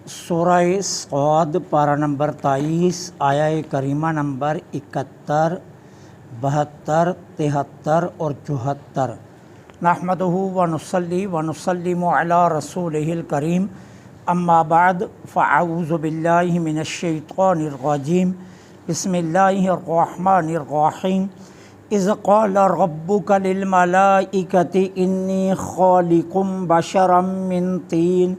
سورہ صاد پارہ نمبر 23 آیہ کریمہ نمبر 71 72 73 اور 74۔ نحمدہ ونصلی ونسلم علی رسولہ الکریم، اما بعد فاعوذ باللہ من الشیطان الرجیم، بسم اللہ الرحمن الرحیم۔ اذ قال ربک للملائکۃ انی خالق بشرا من طین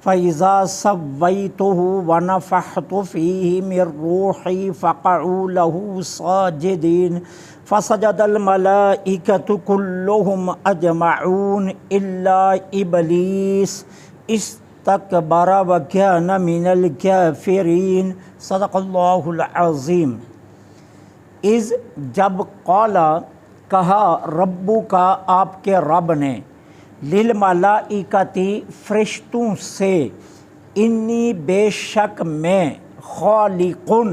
فَإِذَا سَوَّيْتُهُ وَنَفَخْتُ فِيهِ مِن رُّوحِي فَقَعُوا لَهُ سَاجِدِينَ فَسَجَدَ الْمَلَائِكَةُ كُلُّهُمْ أَجْمَعُونَ إِلَّا إِبْلِيسَ اسْتَكْبَرَ وَكَانَ مِنَ الْكَافِرِينَ۔ صدق اللہ العظیم۔ اذ جب قال کہا ربو کا آپ کے رب نے، للملائکتی فرشتوں سے، انی بے شک میں، خالقن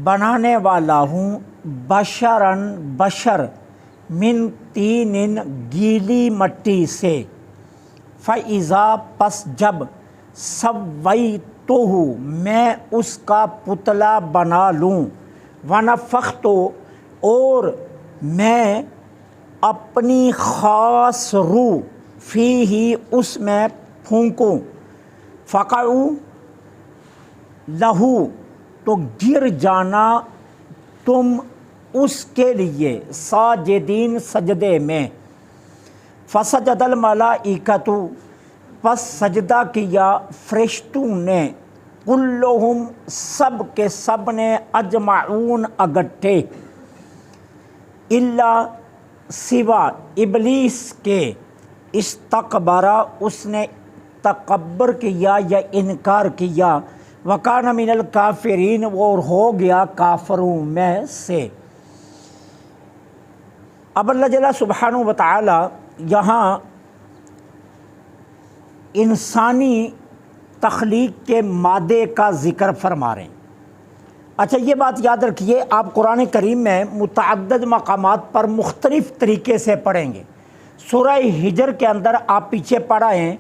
بنانے والا ہوں، بشرن بشر، من طین گیلی مٹی سے، فَإِذَا پس جب، سَوَّيْتُهُ میں اس کا پتلا بنا لوں، وَنَفَخْتُ اور میں اپنی خاص روح، فیہ اس میں پھونکوں، فقعوا لہو تو گر جانا تم اس کے لیے، ساجدین سجدے میں، فسجد الملائکۃ پس سجدہ کیا فرشتوں نے، کلہم سب کے سب نے، اجمعون اگٹھے، الا سوا ابلیس کے، استکبرا اس نے تکبر کیا یا انکار کیا، وکان من الکافرین وہ ہو گیا کافروں میں سے۔ اب اللہ جل سبحانہ و تعالی یہاں انسانی تخلیق کے مادے کا ذکر فرما رہے ہیں۔ اچھا یہ بات یاد رکھیے، آپ قرآن کریم میں متعدد مقامات پر مختلف طریقے سے پڑھیں گے۔ سورہ ہجر کے اندر آپ پیچھے پڑھا ہے،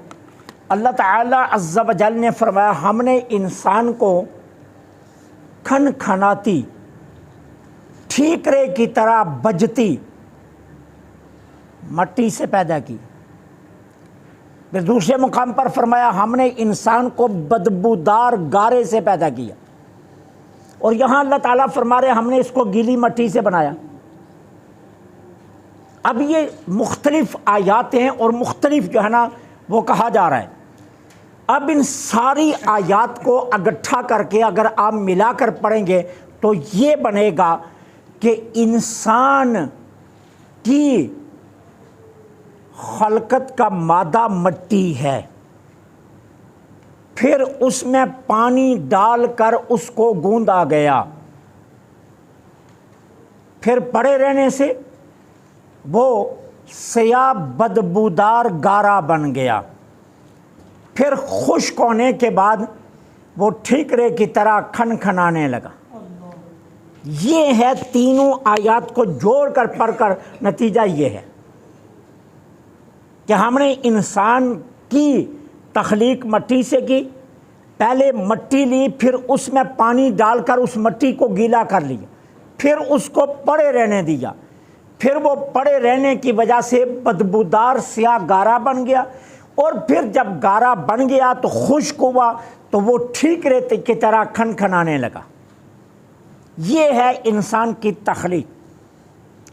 اللہ تعالی عز و جل نے فرمایا ہم نے انسان کو کھن کھناتی، ٹھیکرے کی طرح بجتی مٹی سے پیدا کی۔ پھر دوسرے مقام پر فرمایا ہم نے انسان کو بدبودار گارے سے پیدا کیا، اور یہاں اللہ تعالیٰ فرما رہے ہم نے اس کو گیلی مٹی سے بنایا۔ اب یہ مختلف آیات ہیں اور مختلف جو ہے نا وہ کہا جا رہا ہے۔ اب ان ساری آیات کو اکٹھا کر کے اگر آپ ملا کر پڑھیں گے تو یہ بنے گا کہ انسان کی خلقت کا مادہ مٹی ہے، پھر اس میں پانی ڈال کر اس کو گوندا گیا، پھر پڑے رہنے سے وہ سیاہ بدبودار گارا بن گیا، پھر خشک ہونے کے بعد وہ ٹھیکرے کی طرح کھن کھنانے لگا۔ یہ ہے تینوں آیات کو جوڑ کر پڑھ کر نتیجہ یہ ہے کہ ہم نے انسان کی تخلیق مٹی سے کی، پہلے مٹی لی، پھر اس میں پانی ڈال کر اس مٹی کو گیلا کر لیا، پھر اس کو پڑے رہنے دیا، پھر وہ پڑے رہنے کی وجہ سے بدبودار سیاہ گارا بن گیا، اور پھر جب گارا بن گیا تو خشک ہوا تو وہ ٹھیک رہتے کی طرح کھن کھنانے لگا۔ یہ ہے انسان کی تخلیق۔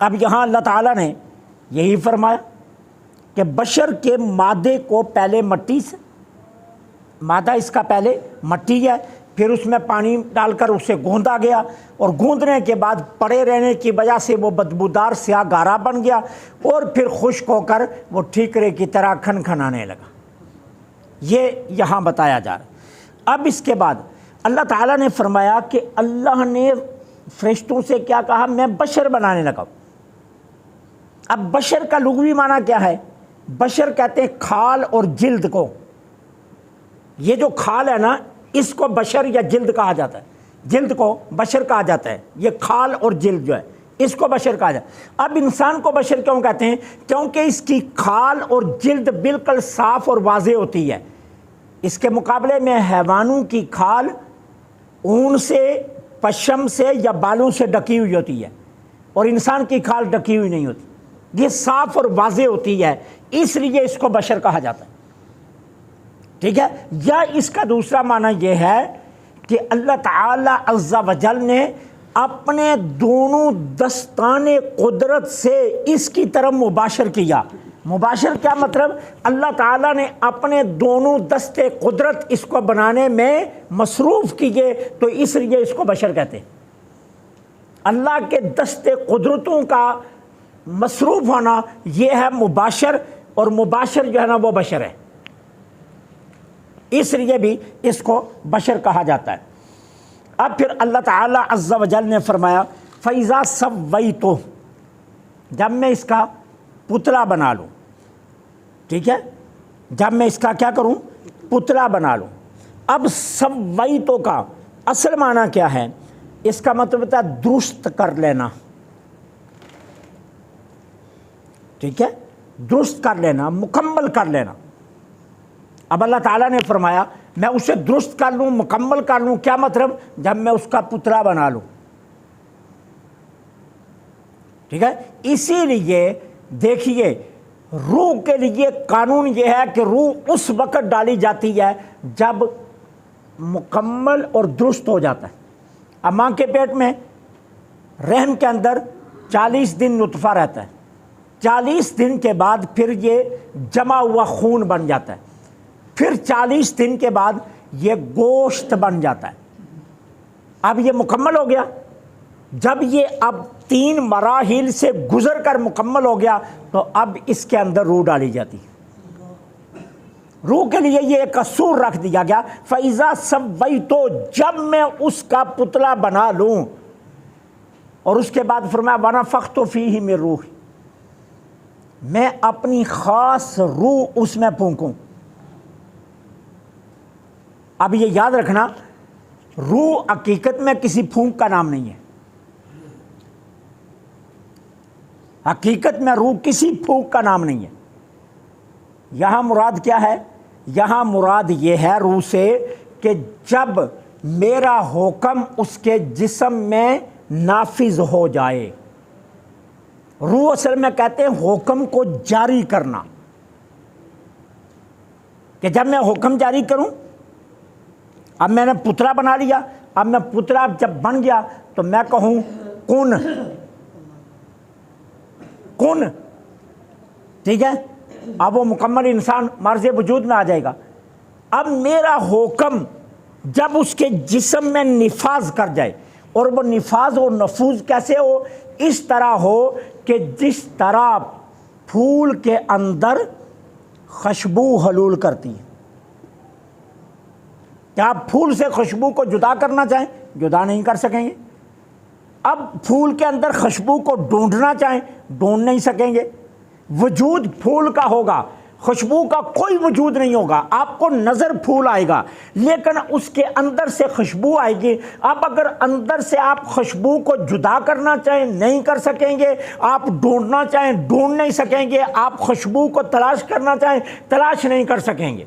اب یہاں اللہ تعالیٰ نے یہی فرمایا کہ بشر کے مادے کو پہلے مٹی سے، مادہ اس کا پہلے مٹی ہے، پھر اس میں پانی ڈال کر اسے گوندا گیا، اور گوندنے کے بعد پڑے رہنے کی وجہ سے وہ بدبودار سیاہ گارا بن گیا، اور پھر خشک ہو کر وہ ٹھیکرے کی طرح کھن کھنانے لگا۔ یہ یہاں بتایا جا رہا ہے۔ اب اس کے بعد اللہ تعالیٰ نے فرمایا کہ اللہ نے فرشتوں سے کیا کہا، میں بشر بنانے لگا۔ اب بشر کا لغوی معنی کیا ہے؟ بشر کہتے ہیں کھال اور جلد کو۔ یہ جو کھال ہے نا اس کو بشر یا جلد کہا جاتا ہے، جلد کو بشر کہا جاتا ہے۔ یہ کھال اور جلد جو ہے اس کو بشر کہا جائے۔ اب انسان کو بشر کیوں کہتے ہیں؟ کیونکہ اس کی کھال اور جلد بالکل صاف اور واضح ہوتی ہے۔ اس کے مقابلے میں حیوانوں کی کھال اون سے، پشم سے یا بالوں سے ڈکی ہوئی ہوتی ہے، اور انسان کی کھال ڈکی ہوئی نہیں ہوتی، یہ صاف اور واضح ہوتی ہے، اس لیے اس کو بشر کہا جاتا ہے۔ ٹھیک ہے؟ یا اس کا دوسرا معنی یہ ہے کہ اللہ تعالی عز و جل نے اپنے دونوں دستان قدرت سے اس کی طرف مباشر کیا۔ مباشر کیا مطلب؟ اللہ تعالیٰ نے اپنے دونوں دستے قدرت اس کو بنانے میں مصروف کیے، تو اس لیے اس کو بشر کہتے ہیں۔ اللہ کے دستے قدرتوں کا مصروف ہونا یہ ہے مباشر، اور مباشر جو ہے نا وہ بشر ہے، اس لیے بھی اس کو بشر کہا جاتا ہے۔ اب پھر اللہ تعالیٰ عز و جل نے فرمایا فَإِذَا سَوَّيْتُ، جب میں اس کا پتلا بنا لوں، ٹھیک ہے، جب میں اس کا کیا کروں؟ پتلا بنا لوں۔ اب سویتو کا اصل معنی کیا ہے؟ اس کا مطلب ہوتا ہے درست کر لینا، ٹھیک ہے، درست کر لینا، مکمل کر لینا۔ اب اللہ تعالیٰ نے فرمایا میں اسے درست کر لوں، مکمل کر لوں، کیا مطلب؟ جب میں اس کا پتلا بنا لوں، ٹھیک ہے۔ اسی لیے دیکھیے روح کے لیے قانون یہ ہے کہ روح اس وقت ڈالی جاتی ہے جب مکمل اور درست ہو جاتا ہے۔ اب ماں کے پیٹ میں رحم کے اندر 40 دن نطفہ رہتا ہے، 40 دن کے بعد پھر یہ جمع ہوا خون بن جاتا ہے، پھر 40 دن کے بعد یہ گوشت بن جاتا ہے۔ اب یہ مکمل ہو گیا۔ جب یہ اب 3 مراحل سے گزر کر مکمل ہو گیا تو اب اس کے اندر روح ڈالی جاتی ہے۔ روح کے لیے یہ ایک اصول رکھ دیا گیا فَإِذَا سَوَّيْتُ، جب میں اس کا پتلا بنا لوں، اور اس کے بعد فرمایا وَنَفَخْتُ فِيهِ مِن رُوحِي، میں اپنی خاص روح اس میں پھونکوں۔ اب یہ یاد رکھنا روح حقیقت میں کسی پھونک کا نام نہیں ہے، حقیقت میں روح کسی پھونک کا نام نہیں ہے۔ یہاں مراد کیا ہے؟ یہاں مراد یہ ہے روح سے کہ جب میرا حکم اس کے جسم میں نافذ ہو جائے۔ روح اصل میں کہتے ہیں حکم کو جاری کرنا، کہ جب میں حکم جاری کروں، اب میں نے پتلا بنا لیا، اب میں پتلا جب بن گیا تو میں کہوں کن کن، ٹھیک ہے، اب وہ مکمل انسان مرض وجود میں آ جائے گا۔ اب میرا حکم جب اس کے جسم میں نفاذ کر جائے، اور وہ نفاذ و نفوذ کیسے ہو؟ اس طرح ہو کہ جس طرح پھول کے اندر خوشبو حلول کرتی ہے۔ کیا آپ پھول سے خوشبو کو جدا کرنا چاہیں؟ جدا نہیں کر سکیں گے۔ اب پھول کے اندر خوشبو کو ڈھونڈنا چاہیں، ڈھونڈ نہیں سکیں گے۔ وجود پھول کا ہوگا، خوشبو کا کوئی وجود نہیں ہوگا۔ آپ کو نظر پھول آئے گا لیکن اس کے اندر سے خوشبو آئے گی۔ اب اگر اندر سے آپ خوشبو کو جدا کرنا چاہیں نہیں کر سکیں گے، آپ ڈھونڈنا چاہیں ڈھونڈ نہیں سکیں گے، آپ خوشبو کو تلاش کرنا چاہیں تلاش نہیں کر سکیں گے،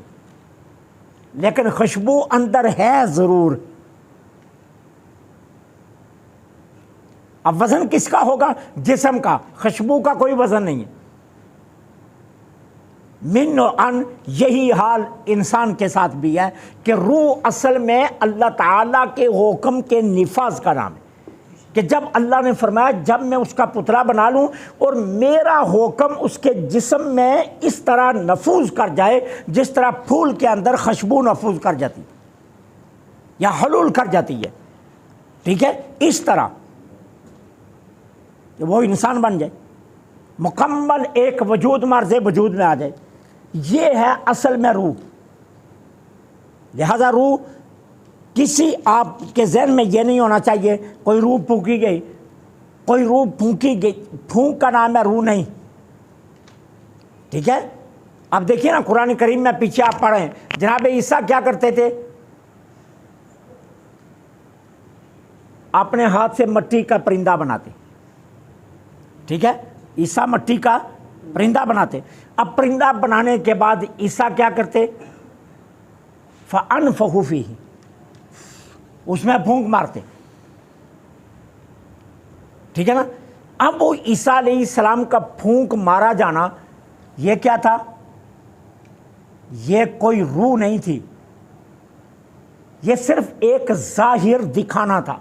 لیکن خوشبو اندر ہے ضرور۔ اب وزن کس کا ہوگا؟ جسم کا، خوشبو کا کوئی وزن نہیں ہے۔ من و ان، یہی حال انسان کے ساتھ بھی ہے کہ روح اصل میں اللہ تعالیٰ کے حکم کے نفاذ کا نام ہے، کہ جب اللہ نے فرمایا جب میں اس کا پتلا بنا لوں اور میرا حکم اس کے جسم میں اس طرح نفوذ کر جائے جس طرح پھول کے اندر خوشبو نفوذ کر جاتی یا حلول کر جاتی ہے، ٹھیک ہے، اس طرح کہ وہ انسان بن جائے، مکمل ایک وجود مرض وجود میں آ جائے۔ یہ ہے اصل میں روح۔ لہذا روح کسی آپ کے ذہن میں یہ نہیں ہونا چاہیے کوئی روح پھونکی گئی، کوئی روح پھونکی گئی، پھونک کا نام ہے روح نہیں، ٹھیک ہے۔ اب دیکھیے نا قرآن کریم میں پیچھے آپ پڑھیں، جناب عیسیٰ کیا کرتے تھے؟ اپنے ہاتھ سے مٹی کا پرندہ بناتے، ٹھیک ہے، عیسیٰ مٹی کا پرندہ بناتے. اب پرندہ بنانے کے بعد عیسیٰ کیا کرتے؟ فَأَنفَخُ فِيهِ، اس میں پھونک مارتے. ٹھیک ہے نا. اب وہ عیسیٰ علیہ السلام کا پھونک مارا جانا یہ کیا تھا؟ یہ کوئی روح نہیں تھی، یہ صرف ایک ظاہر دکھانا تھا،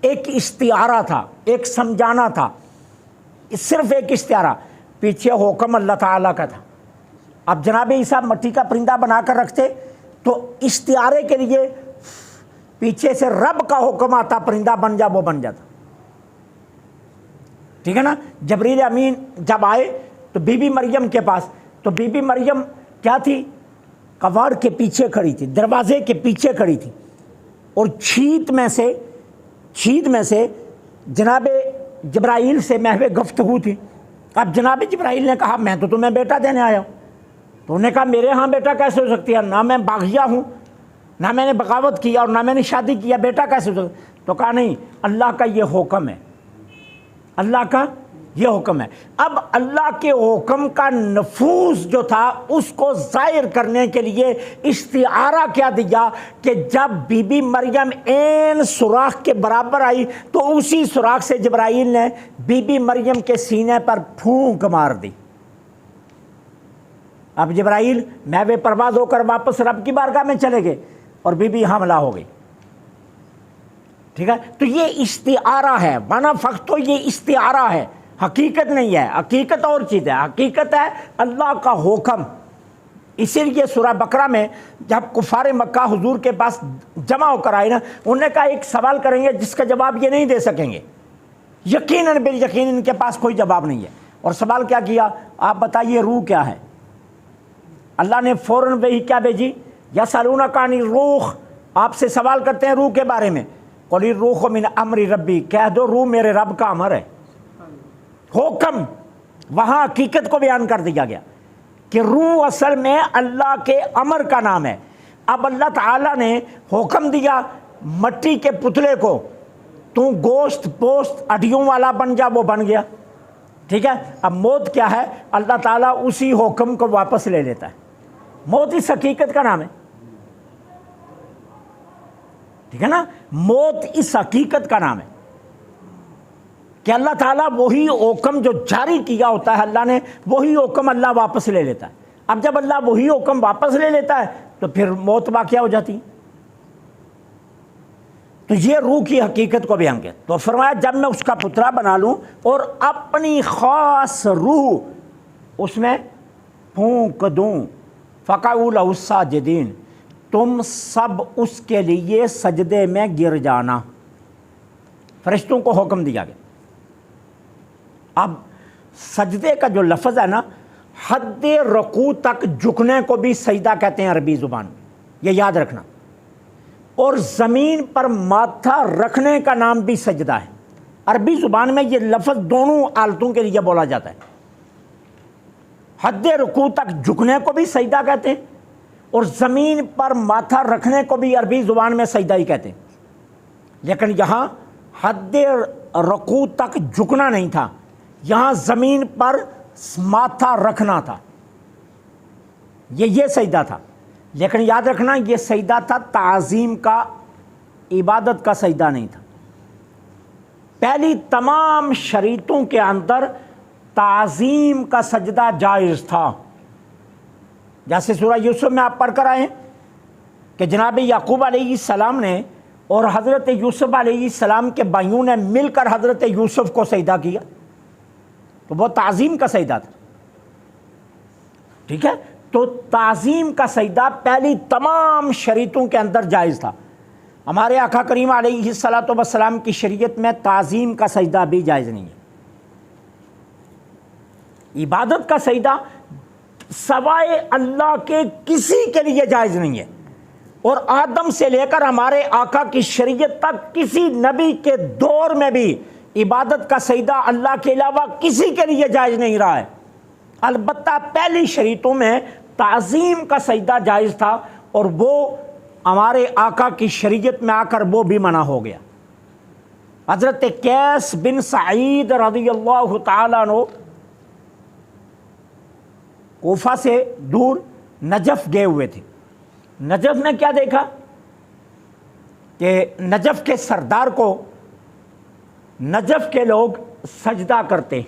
ایک استعارہ تھا، ایک سمجھانا تھا، صرف ایک استعارہ. پیچھے حکم اللہ تعالیٰ کا تھا. اب جناب عیسیٰ مٹی کا پرندہ بنا کر رکھتے تو استعارے کے لیے پیچھے سے رب کا حکم آتا، پرندہ بن جا، وہ بن جاتا. ٹھیک ہے نا. جبریل امین جب آئے تو بی بی مریم کے پاس، تو بی بی مریم کیا تھی؟ کواڑ کے پیچھے کھڑی تھی، دروازے کے پیچھے کھڑی تھی، اور چھیت میں سے جناب جبرائیل سے محو گفتگو تھی. اب جناب جبرائیل نے کہا میں تو تمہیں بیٹا دینے آیا ہوں. تو انہوں نے کہا میرے ہاں بیٹا کیسے ہو سکتی ہے؟ نہ میں باغیہ ہوں، نہ میں نے بغاوت کیا، اور نہ میں نے شادی کیا، بیٹا کیسے ہو سکتا؟ تو کہا نہیں، اللہ کا یہ حکم ہے، اللہ کا یہ حکم ہے. اب اللہ کے حکم کا نفوذ جو تھا اس کو ظاہر کرنے کے لیے استعارہ کیا دیا کہ جب بی بی مریم عین سوراخ کے برابر آئی تو اسی سوراخ سے جبرائیل نے بی بی مریم کے سینے پر پھونک مار دی. اب جبرائیل محو پرواز ہو کر واپس رب کی بارگاہ میں چلے گئے اور بی بی حاملہ ہو گئی. ٹھیک ہے. تو یہ استعارہ ہے، وَنَفَخْتُ تو یہ استعارہ ہے، حقیقت نہیں ہے. حقیقت اور چیز ہے، حقیقت ہے اللہ کا حکم. اسی لیے سورہ بقرہ میں جب کفار مکہ حضور کے پاس جمع ہو کر آئے نا، انہوں نے کہا ایک سوال کریں گے جس کا جواب یہ نہیں دے سکیں گے. یقیناً بالیقین ان کے پاس کوئی جواب نہیں ہے. اور سوال کیا کیا؟ آپ بتائیے روح کیا ہے؟ اللہ نے فوراً وہی کیا بھیجی؟ یسألونک عن الروح، آپ سے سوال کرتے ہیں روح کے بارے میں. قل الروح من امر ربی، کہہ دو روح میرے رب کا امر ہے. حکم، وہاں حقیقت کو بیان کر دیا گیا کہ روح اصل میں اللہ کے امر کا نام ہے. اب اللہ تعالیٰ نے حکم دیا مٹی کے پتلے کو، تو گوشت پوست ہڈیوں والا بن جا، وہ بن گیا. ٹھیک ہے. اب موت کیا ہے؟ اللہ تعالیٰ اسی حکم کو واپس لے لیتا ہے. موت اس حقیقت کا نام ہے. ٹھیک ہے نا. موت اس حقیقت کا نام ہے کہ اللہ تعالیٰ وہی حکم جو جاری کیا ہوتا ہے اللہ نے، وہی حکم اللہ واپس لے لیتا ہے. اب جب اللہ وہی حکم واپس لے لیتا ہے تو پھر موت واقع ہو جاتی ہے. تو یہ روح کی حقیقت کو بیان کیا. تو فرمایا جب میں اس کا پترا بنا لوں اور اپنی خاص روح اس میں پھونک دوں، فقعوا لہ ساجدین، تم سب اس کے لیے سجدے میں گر جانا. فرشتوں کو حکم دیا گیا. اب سجدے کا جو لفظ ہے نا، حد رکوع تک جھکنے کو بھی سجدہ کہتے ہیں عربی زبان میں، یہ یاد رکھنا. اور زمین پر ماتھا رکھنے کا نام بھی سجدہ ہے. عربی زبان میں یہ لفظ دونوں حالتوں کے لیے بولا جاتا ہے. حد رکوع تک جھکنے کو بھی سجدہ کہتے ہیں، اور زمین پر ماتھا رکھنے کو بھی عربی زبان میں سجدہ ہی کہتے ہیں. لیکن یہاں حد رکوع تک جھکنا نہیں تھا، یہاں زمین پر ماتھا رکھنا تھا، یہ سجدہ تھا. لیکن یاد رکھنا یہ سجدہ تھا تعظیم کا، عبادت کا سجدہ نہیں تھا. پہلی تمام شریعتوں کے اندر تعظیم کا سجدہ جائز تھا. جیسے سورہ یوسف میں آپ پڑھ کر آئے ہیں کہ جناب یعقوب علیہ السلام نے اور حضرت یوسف علیہ السلام کے بھائیوں نے مل کر حضرت یوسف کو سجدہ کیا، تو وہ تعظیم کا سجدہ تھا. ٹھیک ہے. تو تعظیم کا سجدہ پہلی تمام شریعتوں کے اندر جائز تھا. ہمارے آقا کریم علیہ الصلوۃ والسلام کی شریعت میں تعظیم کا سجدہ بھی جائز نہیں ہے. عبادت کا سجدہ سوائے اللہ کے کسی کے لیے جائز نہیں ہے. اور آدم سے لے کر ہمارے آقا کی شریعت تک کسی نبی کے دور میں بھی عبادت کا سجدہ اللہ کے علاوہ کسی کے لیے جائز نہیں رہا ہے. البتہ پہلی شریعتوں میں تعظیم کا سجدہ جائز تھا، اور وہ ہمارے آقا کی شریعت میں آ کر وہ بھی منع ہو گیا. حضرت قیس بن سعید رضی اللہ تعالیٰ عنہ کوفہ سے دور نجف گئے ہوئے تھے. نجف نے کیا دیکھا کہ نجف کے سردار کو نجف کے لوگ سجدہ کرتے.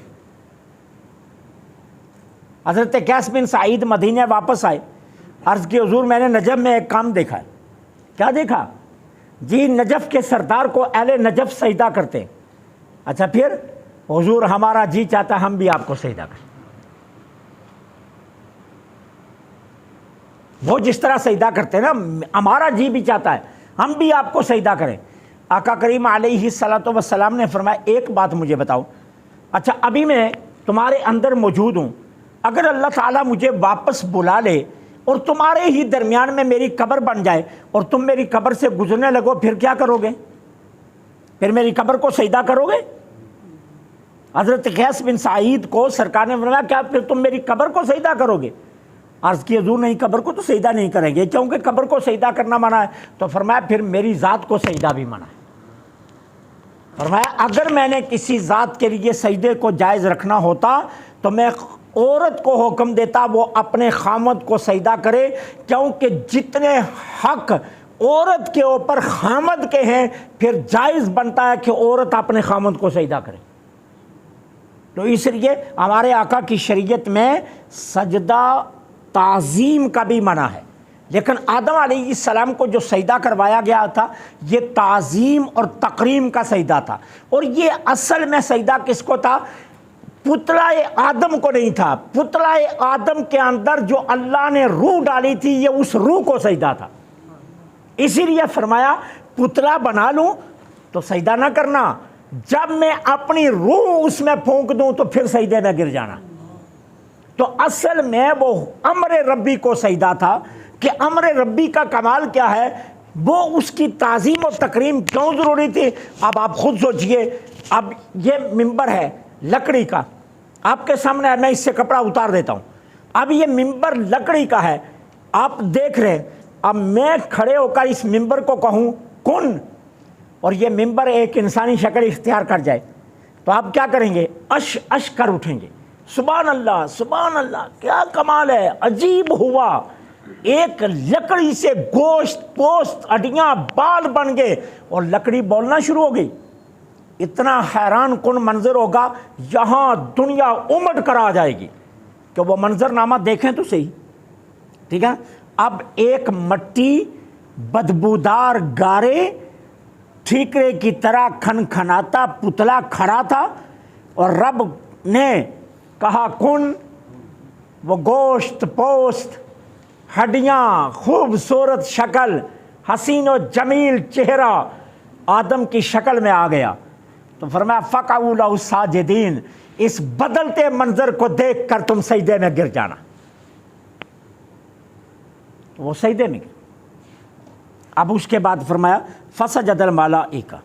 حضرت قیس بن سعید مدینے واپس آئے, عرض کی حضور میں نے نجف میں ایک کام دیکھا ہے. کیا دیکھا؟ جی نجف کے سردار کو اہل نجف سجدہ کرتے. اچھا پھر؟ حضور ہمارا جی چاہتا ہم بھی آپ کو سجدہ کریں. وہ جس طرح سجدہ کرتے ہیں نا, ہمارا جی بھی چاہتا ہے ہم بھی آپ کو سجدہ کریں. آقا کریم علیہ الصلوۃ والسلام نے فرمایا ایک بات مجھے بتاؤ, اچھا ابھی میں تمہارے اندر موجود ہوں, اگر اللہ تعالیٰ مجھے واپس بلا لے اور تمہارے ہی درمیان میں میری قبر بن جائے اور تم میری قبر سے گزرنے لگو, پھر کیا کرو گے؟ پھر میری قبر کو سجدہ کرو گے؟ حضرت قیس بن سعید کو سرکار نے فرمایا کیا پھر تم میری قبر کو سجدہ کرو گے؟ عرض کی حضور نہیں, قبر کو تو سجدہ نہیں کریں گے کیونکہ قبر کو سجدہ کرنا منع ہے. تو فرمایا پھر میری ذات کو سجدہ بھی منع ہے. فرمایا اگر میں نے کسی ذات کے لیے سجدے کو جائز رکھنا ہوتا تو میں عورت کو حکم دیتا وہ اپنے خامد کو سجدہ کرے, کیونکہ جتنے حق عورت کے اوپر خامد کے ہیں پھر جائز بنتا ہے کہ عورت اپنے خامد کو سجدہ کرے. تو اس لیے ہمارے آقا کی شریعت میں سجدہ تعظیم کا بھی منع ہے, لیکن آدم علیہ السلام کو جو سجدہ کروایا گیا تھا یہ تعظیم اور تکریم کا سجدہ تھا. اور یہ اصل میں سجدہ کس کو تھا؟ پتلا آدم کو نہیں تھا. پتلا آدم کے اندر جو اللہ نے روح ڈالی تھی یہ اس روح کو سجدہ تھا. اسی لیے فرمایا پتلا بنا لوں تو سجدہ نہ کرنا, جب میں اپنی روح اس میں پھونک دوں تو پھر سجدے میں گر جانا. تو اصل میں وہ امر ربی کو سجدہ تھا کہ امر ربی کا کمال کیا ہے, وہ اس کی تعظیم اور تکریم کیوں ضروری تھی. اب آپ خود سوچئے, اب یہ ممبر ہے لکڑی کا, آپ کے سامنے ہے, میں اس سے کپڑا اتار دیتا ہوں, اب یہ ممبر لکڑی کا ہے, آپ دیکھ رہے, اب میں کھڑے ہو کر اس ممبر کو کہوں کن, اور یہ ممبر ایک انسانی شکل اختیار کر جائے تو آپ کیا کریں گے؟ اش اش کر اٹھیں گے, سبحان اللہ سبحان اللہ کیا کمال ہے, عجیب ہوا. ایک لکڑی سے گوشت پوست ہڈیاں بال بن گئے اور لکڑی بولنا شروع ہو گئی. اتنا حیران کن منظر ہوگا, یہاں دنیا امٹ کر آ جائے گی کہ وہ منظر نامہ دیکھیں تو صحیح. ٹھیک ہے, اب ایک مٹی بدبودار گارے ٹھیکرے کی طرح کھنکھناتا پتلا کھڑا تھا اور رب نے کہا کن, وہ گوشت پوست ہڈیاں خوبصورت شکل حسین و جمیل چہرہ آدم کی شکل میں آ گیا. تو فرمایا فقعوا لہ ساجدین, اس بدلتے منظر کو دیکھ کر تم سجدے میں گر جانا. تو وہ سجدے میں گر. اب اس کے بعد فرمایا فسجد الملائکہ,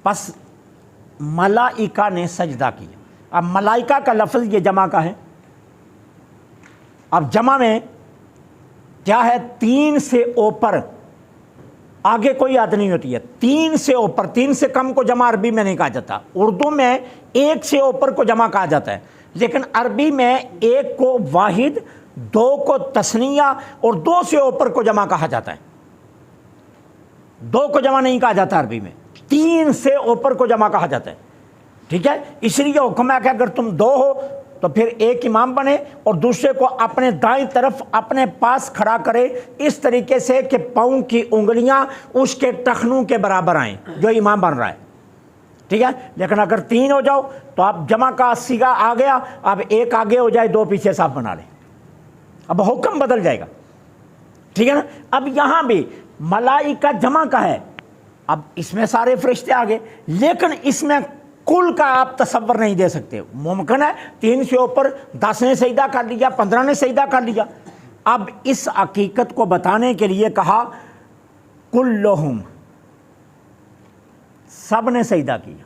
پس ملائکہ نے سجدہ کیا. اب ملائکہ کا لفظ یہ جمع کا ہے. اب جمع میں کیا ہے؟ 3 سے اوپر, آگے کوئی عد نہیں ہوتی ہے. 3 سے اوپر, 3 سے کم کو جمع عربی میں نہیں کہا جاتا. اردو میں 1 سے اوپر کو جمع کہا جاتا ہے, لیکن عربی میں 1 کو واحد, 2 کو تثنیہ اور 2 سے اوپر کو جمع کہا جاتا ہے. 2 کو جمع نہیں کہا جاتا عربی میں, 3 سے اوپر کو جمع کہا جاتا ہے. ٹھیک ہے, اس لیے حکم ہے کہ اگر تم 2 ہو تو پھر ایک امام بنے اور دوسرے کو اپنے دائیں طرف اپنے پاس کھڑا کرے اس طریقے سے کہ پاؤں کی انگلیاں اس کے ٹخنوں کے برابر آئیں جو امام بن رہا ہے. ٹھیک ہے, لیکن اگر 3 ہو جاؤ تو آپ جمع کا صیغہ آ گیا, اب 1 آگے ہو جائے 2 پیچھے صاف بنا لیں, اب حکم بدل جائے گا. ٹھیک ہے نا. اب یہاں بھی ملائکہ جمع کا ہے, اب اس میں سارے فرشتے آ گئے, لیکن اس میں کل کا آپ تصور نہیں دے سکتے. ممکن ہے 3 سے اوپر 10 نے سجدہ کر لیا, 15 نے سجدہ کر لیا. اب اس حقیقت کو بتانے کے لیے کہا کلہم, سب نے سجدہ کیا,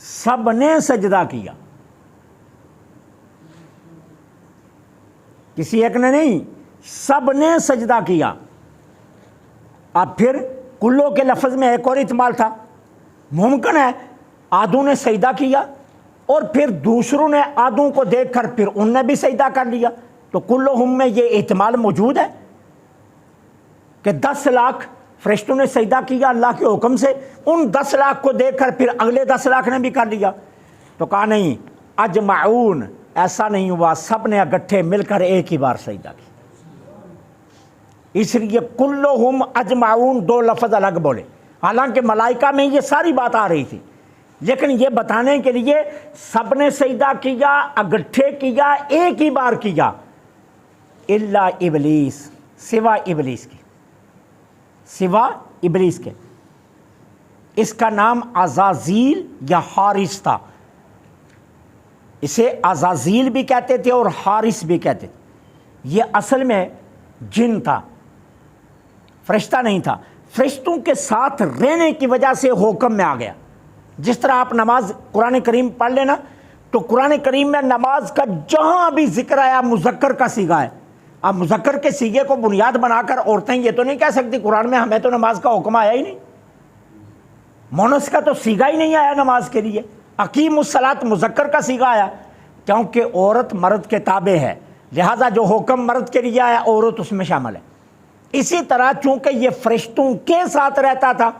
سب نے سجدہ کیا, کسی ایک نے نہیں, سب نے سجدہ کیا. اب پھر کلو کے لفظ میں ایک اور احتمال تھا، ممکن ہے آدھوں نے سجدہ کیا اور پھر دوسروں نے آدھوں کو دیکھ کر پھر ان نے بھی سجدہ کر لیا، تو کلہم میں یہ احتمال موجود ہے کہ 10 لاکھ فرشتوں نے سجدہ کیا اللہ کے حکم سے، ان 10 لاکھ کو دیکھ کر پھر اگلے 10 لاکھ نے بھی کر لیا۔ تو کہا نہیں، اجمعون، ایسا نہیں ہوا، سب نے اکٹھے مل کر ایک ہی بار سجدہ کیا۔ اس لیے کلہم اجمعون 2 لفظ الگ بولے، حالانکہ ملائکہ میں یہ ساری بات آ رہی تھی، لیکن یہ بتانے کے لیے سب نے سجدہ کیا، اکٹھے کیا، ایک ہی بار کیا، الا ابلیس، سوا ابلیس کے، سوا ابلیس کے۔ اس کا نام عزازیل یا حارث تھا، اسے عزازیل بھی کہتے تھے اور حارث بھی کہتے تھے۔ یہ اصل میں جن تھا، فرشتہ نہیں تھا، فرشتوں کے ساتھ رہنے کی وجہ سے حکم میں آ گیا۔ جس طرح آپ نماز قرآن کریم پڑھ لینا تو قرآن کریم میں نماز کا جہاں بھی ذکر آیا مذکر کا صیغہ ہے۔ اب مذکر کے صیغے کو بنیاد بنا کر عورتیں یہ تو نہیں کہہ سکتی قرآن میں ہمیں تو نماز کا حکم آیا ہی نہیں، مونس کا تو صیغہ ہی نہیں آیا نماز کے لیے۔ اقیم الصلاۃ مذکر کا صیغہ آیا، کیونکہ عورت مرد کے تابع ہے، لہذا جو حکم مرد کے لیے آیا عورت اس میں شامل ہے۔ اسی طرح چونکہ یہ فرشتوں کے ساتھ رہتا تھا،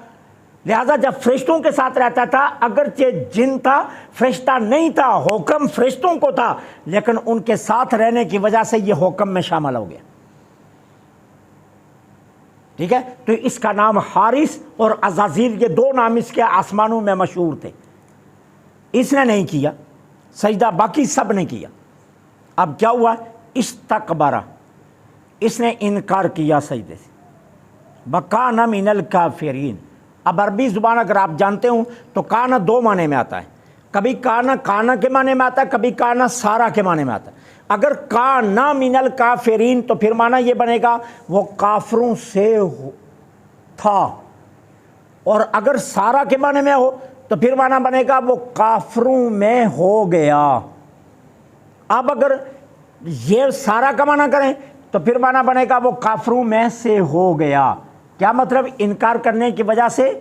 لہذا جب فرشتوں کے ساتھ رہتا تھا، اگرچہ جن تھا فرشتہ نہیں تھا، حکم فرشتوں کو تھا، لیکن ان کے ساتھ رہنے کی وجہ سے یہ حکم میں شامل ہو گیا۔ ٹھیک ہے، تو اس کا نام حارث اور عزازیل، یہ 2 نام اس کے آسمانوں میں مشہور تھے۔ اس نے نہیں کیا سجدہ، باقی سب نے کیا۔ اب کیا ہوا؟ استکبرا، اس نے انکار کیا سجدے سے، وکان من الکافرین۔ اب عربی زبان اگر آپ جانتے ہوں تو کانا 2 معنی میں آتا ہے، کبھی کانا کے معنی میں آتا ہے، کبھی کانا سارا کے معنی میں آتا ہے۔ اگر کانا من الکافرین تو پھر معنی یہ بنے گا وہ کافروں سے تھا، اور اگر سارا کے معنی میں ہو تو پھر معنی بنے گا وہ کافروں میں ہو گیا۔ اب اگر یہ سارا کا معنی کریں تو پھر معنی بنے گا وہ کافروں میں سے ہو گیا۔ کیا مطلب؟ انکار کرنے کی وجہ سے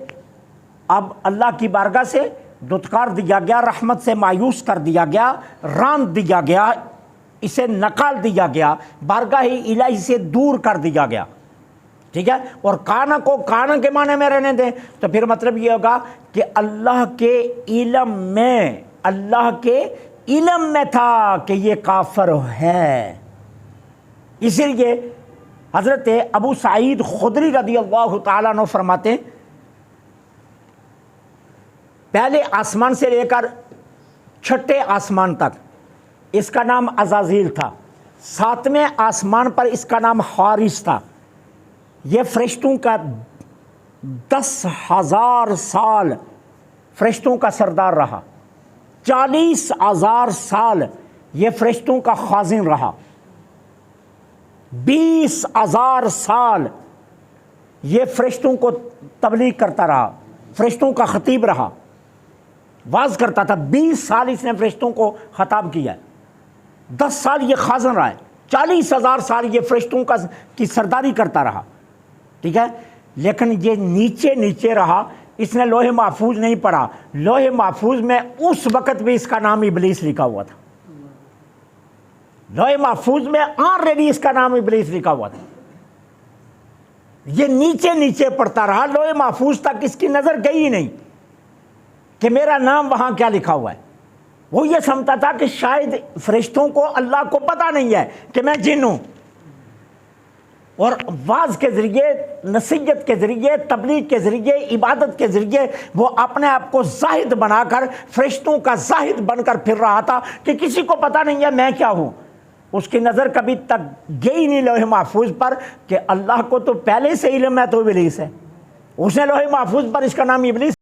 اب اللہ کی بارگاہ سے دھتکار دیا گیا، رحمت سے مایوس کر دیا گیا، راند دیا گیا، اسے نکال دیا گیا، بارگاہ الہی سے دور کر دیا گیا۔ ٹھیک ہے، اور کانا کو کانا کے معنی میں رہنے دیں تو پھر مطلب یہ ہوگا کہ اللہ کے علم میں تھا کہ یہ کافر ہے۔ اسی لیے حضرت ابو سعید خدری رضی اللہ تعالیٰ عنہ فرماتے ہیں پہلے آسمان سے لے کر 6ٹھے آسمان تک اس کا نام عزازیل تھا، 7ویں آسمان پر اس کا نام حارث تھا۔ یہ فرشتوں کا 10,000 سال فرشتوں کا سردار رہا، 40,000 سال یہ فرشتوں کا خازن رہا، 20,000 سال یہ فرشتوں کو تبلیغ کرتا رہا، فرشتوں کا خطیب رہا، واز کرتا تھا۔ 20 سال اس نے فرشتوں کو خطاب کیا ہے، 10 سال یہ خازن رہا ہے، 40,000 سال یہ فرشتوں کی سرداری کرتا رہا۔ ٹھیک ہے، لیکن یہ نیچے رہا، اس نے لوح محفوظ نہیں پڑھا۔ لوح محفوظ میں اس وقت بھی اس کا نام ابلیس لکھا ہوا تھا، لوح محفوظ میں آلریڈی اس کا نام ابلیس لکھا ہوا تھا۔ یہ نیچے پڑھتا رہا، لوح محفوظ تک اس کی نظر گئی ہی نہیں کہ میرا نام وہاں کیا لکھا ہوا ہے۔ وہ یہ سمجھتا تھا کہ شاید فرشتوں کو اللہ کو پتہ نہیں ہے کہ میں جن ہوں، اور واز کے ذریعے، نصیحت کے ذریعے، تبلیغ کے ذریعے، عبادت کے ذریعے وہ اپنے آپ کو زاہد بنا کر فرشتوں کا زاہد بن کر پھر رہا تھا کہ کسی کو پتہ نہیں ہے میں کیا ہوں۔ اس کی نظر کبھی تک گئی نہیں لوح محفوظ پر کہ اللہ کو تو پہلے سے علم ہے تو ابلیس ہے۔ اس نے لوح محفوظ پر اس کا نام ابلیس